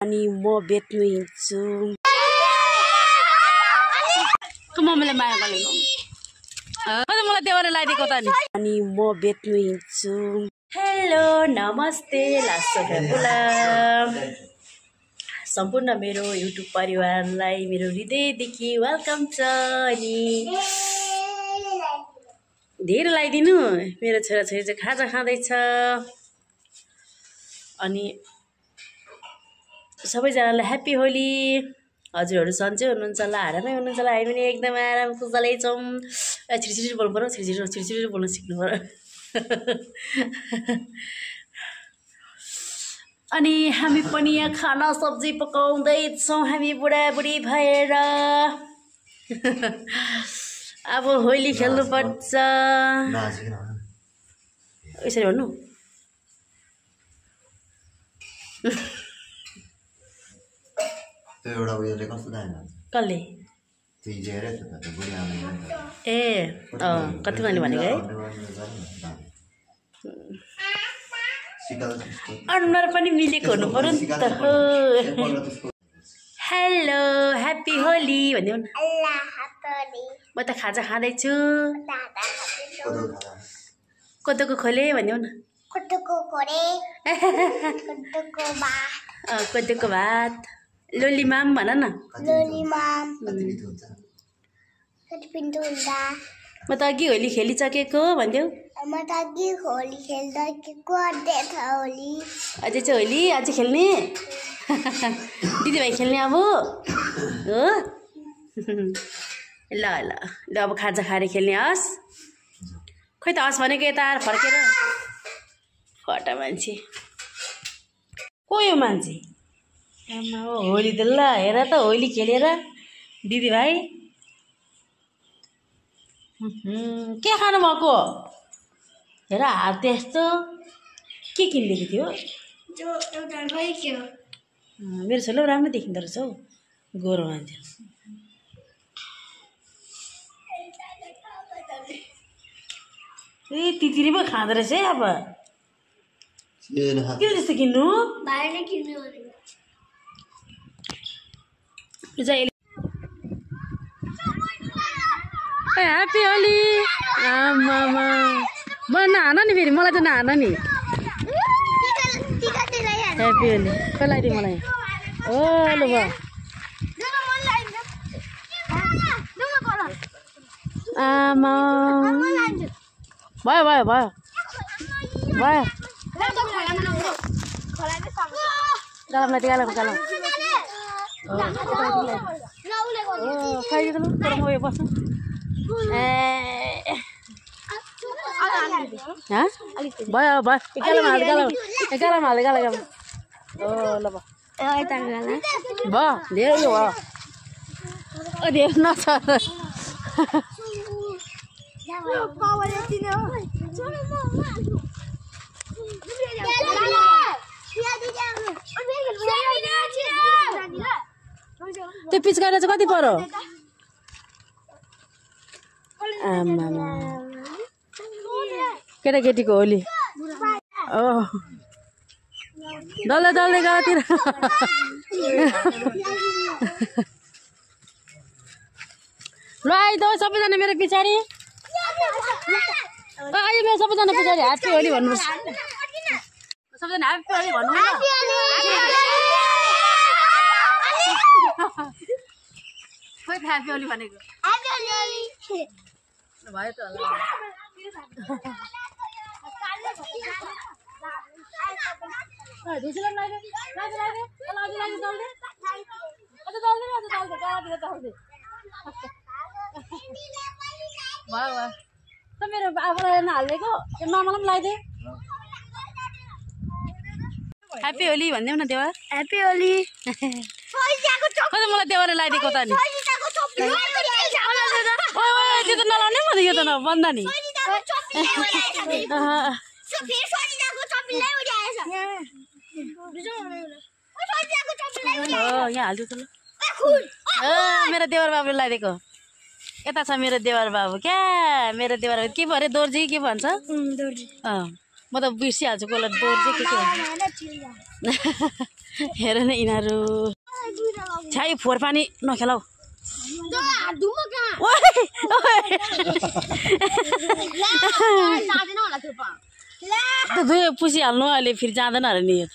अनि म बेच्नु हिँड्छु। मम्मीले माया गरेको मलाई देवरले लगाइदिएको त नि। अनि म बेच्नु हिँड्छु। हेलो नमस्ते लासो बुला सम्पूर्ण मेरो युट्युब परिवारलाई मेरो हृदयदेखि वेलकम छ। अनि धेरै लगाइदिनु। मेरो छोराछोरी चाहिँ खाजा खाँदैछ। अनि सबैजनालाई ह्याप्पी होली। हजुरहरू सन्चै हुनुहुन्छ होला, आरामै हुनुहुन्छ होला। हामी पनि एकदम आराम खुसलै छौँ। छिटो बोल्नु पऱ्यो, छिटो बोल्न सिक्नु पऱ्यो। अनि हामी पनि यहाँ खाना सब्जी पकाउँदैछौँ हामी बुढाबुढी भएर। अब होली खेल्नुपर्छ। यसरी भन्नु कसले ए कति मैले भनेको है। अनुहार पनि मिलेको हुनु पर्यो नि त। हेलो ह्याप्पी होली भनिदेऊ न। म त खाजा खाँदैछु। कोदोको खोले भनिदेऊ न। कोदोको भात। लोलीमाम भन न। म त अघि होली खेलिसकेको भनिदेऊ। अझै चाहिँ होली अझै खेल्ने। दिदीभाइ खेल्ने अब हो। ल ल ल अब खाजा खाएर खेल्ने हस्। खोइ त हस् भनेको यता आएर फर्केर फटा मान्छे को यो मान्छे। आमा हो होली त ल हेर त होली खेलेर दिदीभाइ के खानु भएको हेर हात त्यस्तो के किनिदिएको थियो। मेरो छोरो राम्रो देखिँदो रहेछ हौ गोरो मान्छे। ए तितिरी पो खाँदो रहेछ है। अब के जस्तो किन्नु ह्याप्पी होली। आमामा म नहान नि फेरि मलाई त नहान नि। ह्याप्पी होली कसलाई दियो मलाई। ओ ल भयो आमा भयो भयो भयो भयो गालामलाई त्यो गालाम गालाम खाइदिनु तर म यो बस्छु। ए भयो भयो गालाम हाल्दै गालाम गालाम हाल्दै गालाम। ओ ल भयो धेरै यो भयो धेरै नछ। त्यो पिचकारी चाहिँ कति पर्यो। आमामा केटाकेटीको होली ओ डल्लै डल्लै गाउँतिर। ल आइदो सबैजना मेरो पछाडि। अहिले मेरो सबैजना पछाडि ह्याप्पी होली भन्नुपर्छ। सबैजना ह्याप्पी होली भन्नु न। खोइ ह्याप्पी होली भनेको भयो त होला। भयो भयो त मेरो आफूलाई नहालिदिएको त्यो मामालाई पनि लगाइदिए। ह्याप्पी होली भनिदेऊ न देवर। ह्याप्पी होली मलाई देवरले लगाइदिएको त नि। त्यो त नलाउने म त यो त बन्द नि। यहाँ हाल्छु त ल। मेरो देवर बाबुले लगाइदिएको यता छ मेरो देवर बाबु। क्या मेरो देवर बाबु के पो अरे दोर्जी के भन्छ। म त बिर्सिहाल्छु कसलाई बोर चाहिँ के हेर न यिनीहरू छ्या यो फोहोर पानी नखेलाऊ दुई पुसिहाल्नु अहिले फेरि जाँदैन अरे नि यो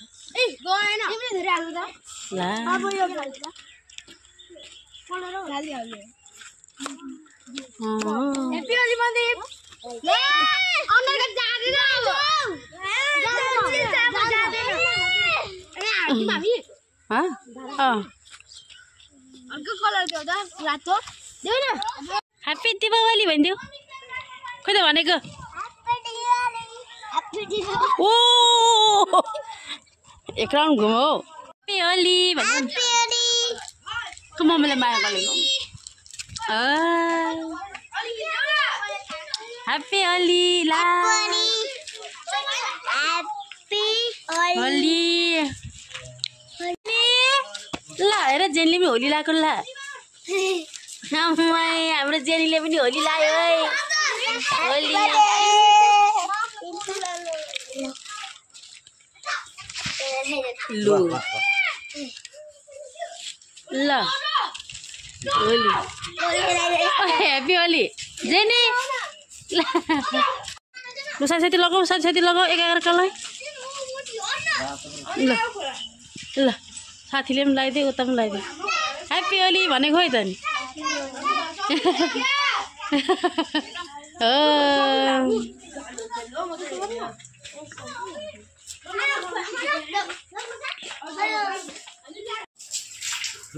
ह्याप्पी दीपावली भनिदेऊ खोइ त भनेको ओ एक राउन्ड घुमौ ह्याप्पी होली भन्नु मम्मीलाई माया गर्नु ह्याप्पी होली ला होली ल हेर जेनीले पनि होली लगाएको ल हाम्रो जेनीले पनि होली लाग्यो है होली लु ल होली ह्याप्पी होली जेनी लु साथी लगाऊ एकाअर्कालाई ल ल साथीले पनि लगाइदियो उता पनि लगाइदियो ह्याप्पी होली भनेको है त नि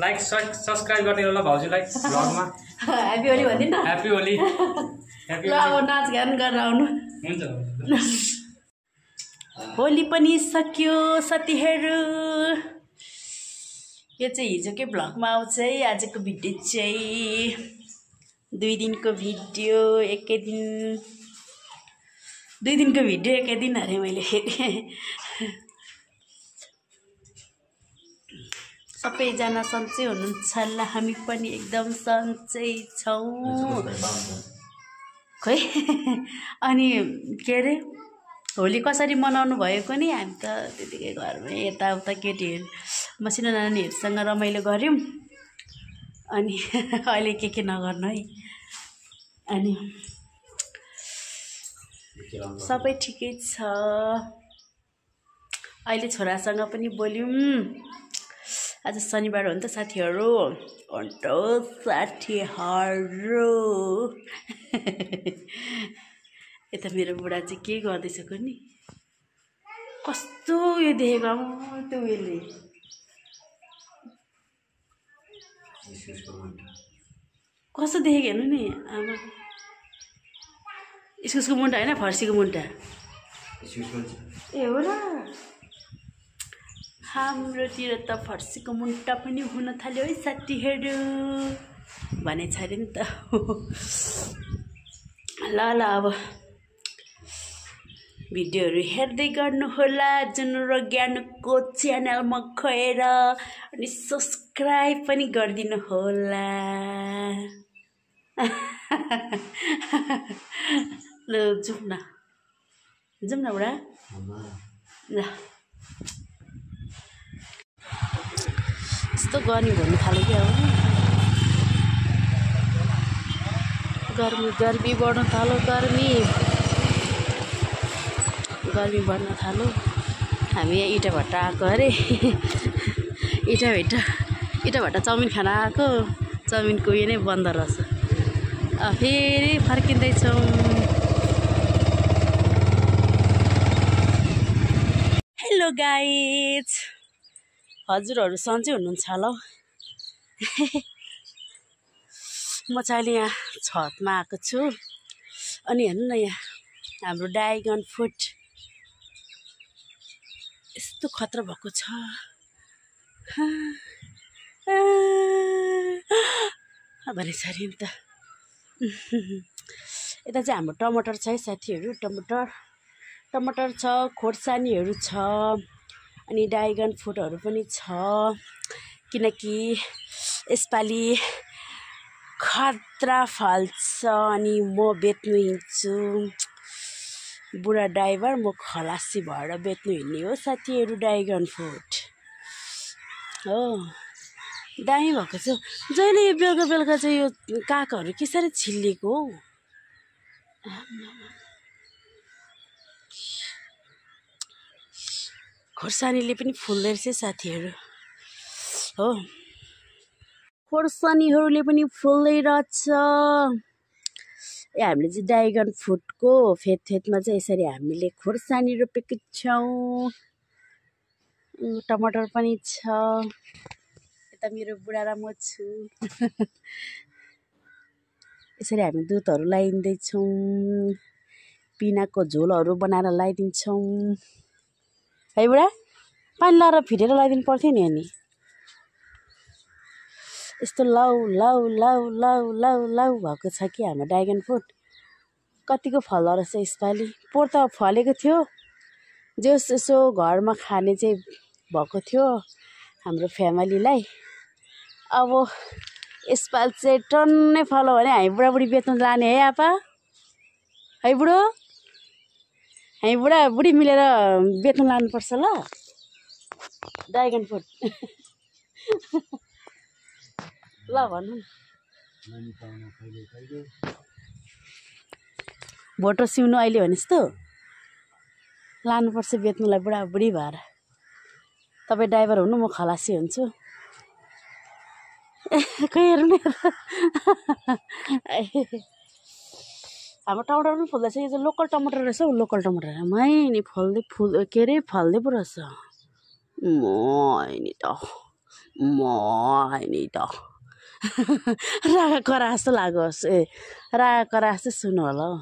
लाइक सब्सक्राइब गर्ने होला भाउजूलाई भ्लगमा ह्याप्पी होली भन्दिन न ह्याप्पी होली ल अब नाच गान गरेर आउनु हुन्छ होली पनि सक्यो साथीहरू यो चाहिँ हिजोकै भ्लगमा आउँछ है आजको भिडियो चाहिँ 2 दिनको भिडियो एकै दिन 2 दिनको भिडियो एकै दिन अरे मैले हेरेँ सबैजना सन्चै हुनुहुन्छ ल हामी पनि एकदम सन्चै छौँ खोइ अनि के अरे होली कसरी मनाउनु भएको नि हामी त त्यतिकै घरमै यताउता केटीहरू मसिनो नानीहरूसँग रमाइलो गऱ्यौँ अनि अहिले के नगर्नु है अनि सबै ठिकै छ अहिले छोरासँग पनि बोल्यौँ आज शनिबार हो नि त साथीहरू अन्त साथीहरू यता मेरो बुढा चाहिँ के गर्दैछ नि कस्तो यो देखेको त्यो उयोले कस्तो देखेको हेर्नु नि आमा इस्कुसको मुन्टा होइन फर्सीको मुन्टा ए हो र हाम्रोतिर त फर्सीको मुन्टा पनि हुन थाल्यो है साथीहरू भनेछ अरे नि त ल अब भिडियोहरू हेर्दै गर्नुहोला जुन र ज्ञानको च्यानलमा गएर अनि सब्सक्राइब पनि गरिदिनु होला ल जाउँ न बुढा ल यस्तो गर्मी भन्नु थाल्यो क्या हो गर्मी बढ्न थाल्यो गर्मी बढ्न थाल्यो हामी यहाँ इँटा भट्टा आएको अरे इँटा भट्टा चाउमिन खान आएको चाउमिनको उयो नै बन्द रहेछ फेरि फर्किँदैछौँ हेलो गाइज हजुरहरू सन्चै हुनुहुन्छ होला म चाहिँ अहिले यहाँ छतमा आएको छु अनि हेर्नु न यहाँ हाम्रो ड्रागन फ्रुट यस्तो खतरा भएको छ भनेछ अरे नि त यता चाहिँ हाम्रो टमाटर छ है साथीहरू टमाटर छ खोर्सानीहरू छ अनि ड्रागन फ्रुटहरू पनि छ किनकि यसपालि खतरा फल्छ अनि म बेच्नु हिँड्छु बुढा ड्राइभर म खलासी भएर बेच्नु हिँड्ने हो साथीहरू ड्राइगन फ्रुट हो दामी भएको छ जहिले यो बेलुका बेलुका चाहिँ यो कागहरू के साह्रै छिल्लिएको हौ खोर्सानीले पनि फुल्दै रहेछ साथीहरू हो खोर्सानीहरूले पनि फुल्दै रहेछ हामीले चाहिँ ड्रागन फ्रुटको फेदमा चाहिँ यसरी हामीले खोर्सानी रोपेको छौँ टमाटर पनि छ यता मेरो बुढा र म छु यसरी हामी दुधहरू लगाइदिँदैछौँ पिनाको झोलहरू बनाएर लगाइदिन्छौँ है बुढा पानी लाएर फिटेर लगाइदिनु पर्थ्यो नि अनि यस्तो लाउ लाउ लाउ लाउ लाउ लाउ भएको छ कि हाम्रो ड्रागन फ्रुट कतिको फल्दो रहेछ यसपालि पोहोर त फलेको थियो जस यसो घरमा खाने चाहिँ भएको थियो हाम्रो फ्यामिलीलाई अब यसपालि चाहिँ टन्नै फल्यो भने हामी बुढाबुढी बेच्न लाने है आपा है बुढो हामी बुढाबुढी मिलेर बेच्न लानुपर्छ ल ड्रागन फ्रुट ल भन्नु भोटो सिउनु अहिले भनेस् त लानुपर्छ बेच्नुलाई बुढाबुढी भएर तपाईँ ड्राइभर हुनु म खलासी हुन्छु खै हेर्नु हाम्रो टमाटर पनि फुल्दैछ यो चाहिँ लोकल टमाटर रहेछ हौ लोकल टमाटर मै नि फल्दै के अरे फल्दै पो रहेछ नि त रागा करा जस्तो लागोस् रागा करा जस्तो सुन्नु होला हौ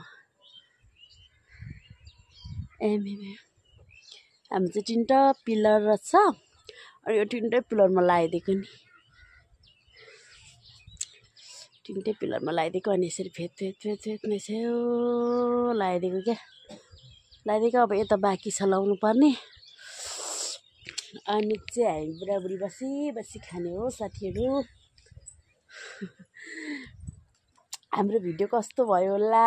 हामी चाहिँ तिनवटा पिलर रहेछ अनि यो तिनवटै पिलरमा लगाइदिएको नि तिनवटै पिलरमा लगाइदिएको अनि यसरी फेदमा यसो लगाइदिएको क्या लगाइदिएको अब यता बाँकी छ लाउनु पर्ने अनि चाहिँ हामी बुढाबुढी बसी खाने हो साथीहरू हाम्रो भिडियो कस्तो भयो होला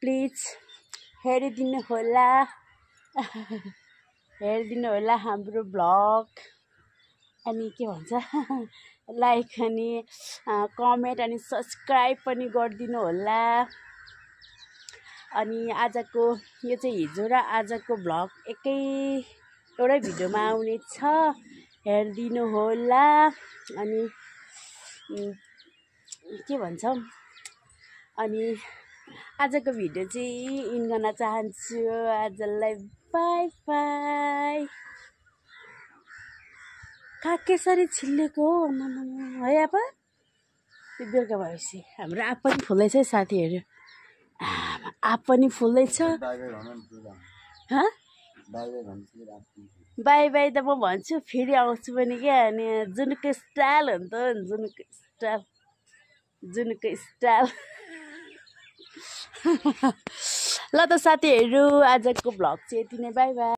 प्लिज हेरिदिनु होला हाम्रो ब्लग अनि के भन्छ लाइक अनि कमेन्ट अनि सब्सक्राइब पनि गरिदिनु होला अनि आजको यो चाहिँ हिजो र आजको ब्लग एउटै भिडियोमा आउने छ हेरिदिनु होला अनि के भन्छ अनि आजको भिडियो चाहिँ इन गर्न चाहन्छु आजलाई बाई बाई काग कसरी छिल्लेको है आपा त्यो बेलुका भएपछि हाम्रो आँप पनि फुल्दैछ साथीहरू आँप पनि फुल्दैछ बाई बाई त म भन्छु फेरि आउँछु पनि क्या अनि जुनको स्टाइल हो नि त जुनको स्टाइल ल त साथीहरू आजको भ्लग चाहिँ यति नै बाई बाई